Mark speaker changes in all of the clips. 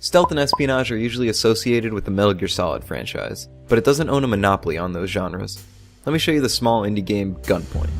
Speaker 1: Stealth and espionage are usually associated with the Metal Gear Solid franchise, but it doesn't own a monopoly on those genres. Let me show you the small indie game Gunpoint.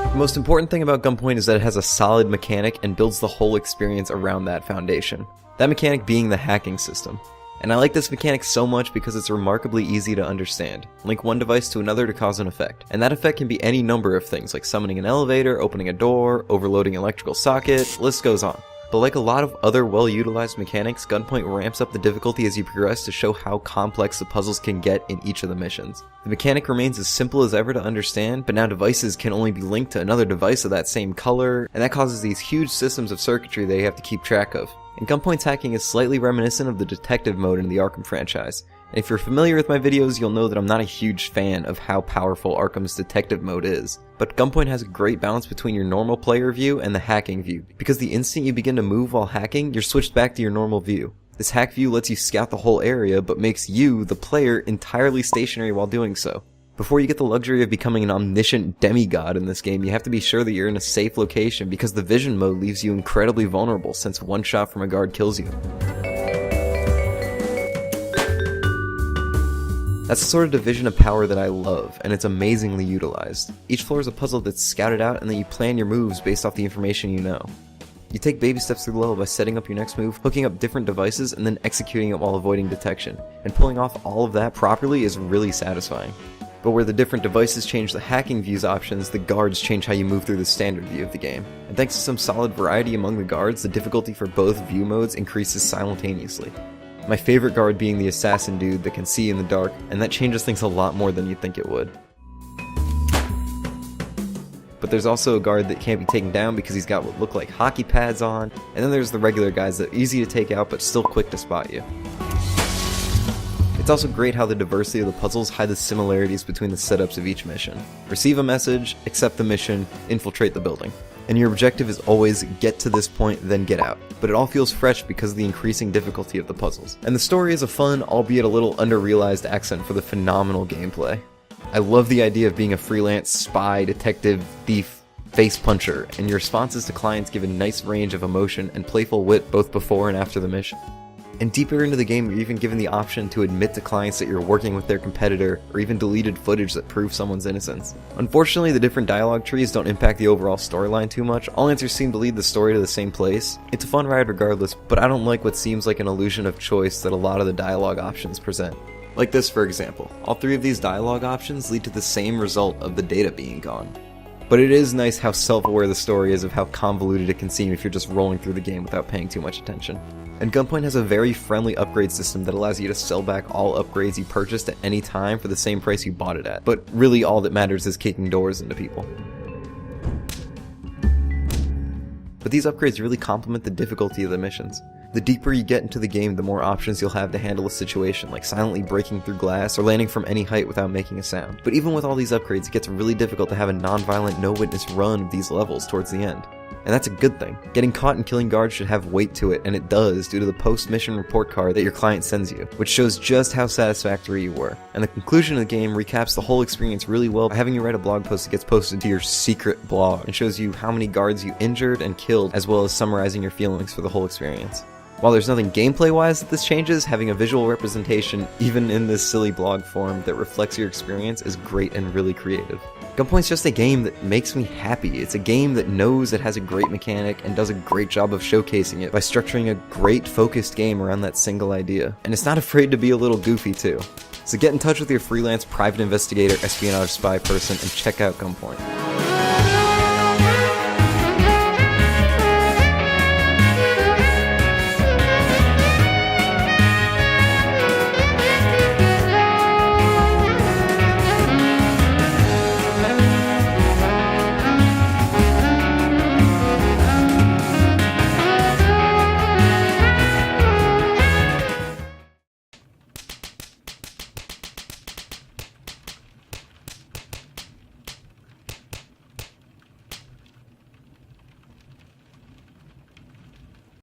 Speaker 1: The most important thing about Gunpoint is that it has a solid mechanic and builds the whole experience around that foundation. That mechanic being the hacking system. And I like this mechanic so much because it's remarkably easy to understand. Link one device to another to cause an effect. And that effect can be any number of things, like summoning an elevator, opening a door, overloading an electrical socket, list goes on. But like a lot of other well-utilized mechanics, Gunpoint ramps up the difficulty as you progress to show how complex the puzzles can get in each of the missions. The mechanic remains as simple as ever to understand, but now devices can only be linked to another device of that same color, and that causes these huge systems of circuitry that you have to keep track of. And Gunpoint's hacking is slightly reminiscent of the detective mode in the Arkham franchise. And if you're familiar with my videos, you'll know that I'm not a huge fan of how powerful Arkham's detective mode is. But Gunpoint has a great balance between your normal player view and the hacking view, because the instant you begin to move while hacking, you're switched back to your normal view. This hack view lets you scout the whole area, but makes you, the player, entirely stationary while doing so. Before you get the luxury of becoming an omniscient demigod in this game, you have to be sure that you're in a safe location, because the vision mode leaves you incredibly vulnerable since one shot from a guard kills you. That's the sort of division of power that I love, and it's amazingly utilized. Each floor is a puzzle that's scouted out, and then you plan your moves based off the information you know. You take baby steps through the level by setting up your next move, hooking up different devices, and then executing it while avoiding detection. And pulling off all of that properly is really satisfying. But where the different devices change the hacking view's options, the guards change how you move through the standard view of the game. And thanks to some solid variety among the guards, the difficulty for both view modes increases simultaneously. My favorite guard being the assassin dude that can see in the dark, and that changes things a lot more than you'd think it would. But there's also a guard that can't be taken down because he's got what look like hockey pads on, and then there's the regular guys that are easy to take out but still quick to spot you. It's also great how the diversity of the puzzles hide the similarities between the setups of each mission. Receive a message, accept the mission, infiltrate the building. And your objective is always get to this point, then get out. But it all feels fresh because of the increasing difficulty of the puzzles. And the story is a fun, albeit a little under-realized accent for the phenomenal gameplay. I love the idea of being a freelance spy, detective, thief, face puncher, and your responses to clients give a nice range of emotion and playful wit both before and after the mission. And deeper into the game, you're even given the option to admit to clients that you're working with their competitor, or even deleted footage that proves someone's innocence. Unfortunately, the different dialogue trees don't impact the overall storyline too much. All answers seem to lead the story to the same place. It's a fun ride regardless, but I don't like what seems like an illusion of choice that a lot of the dialogue options present. Like this, for example. All three of these dialogue options lead to the same result of the data being gone. But it is nice how self-aware the story is of how convoluted it can seem if you're just rolling through the game without paying too much attention. And Gunpoint has a very friendly upgrade system that allows you to sell back all upgrades you purchased at any time for the same price you bought it at. But really all that matters is kicking doors into people. But these upgrades really complement the difficulty of the missions. The deeper you get into the game, the more options you'll have to handle a situation, like silently breaking through glass or landing from any height without making a sound. But even with all these upgrades, it gets really difficult to have a non-violent, no-witness run of these levels towards the end. And that's a good thing. Getting caught and killing guards should have weight to it, and it does due to the post-mission report card that your client sends you, which shows just how satisfactory you were. And the conclusion of the game recaps the whole experience really well by having you write a blog post that gets posted to your secret blog and shows you how many guards you injured and killed, as well as summarizing your feelings for the whole experience. While there's nothing gameplay-wise that this changes, having a visual representation, even in this silly blog form, that reflects your experience is great and really creative. Gunpoint's just a game that makes me happy. It's a game that knows it has a great mechanic and does a great job of showcasing it by structuring a great focused game around that single idea. And it's not afraid to be a little goofy too. So get in touch with your freelance private investigator, espionage spy person and check out Gunpoint.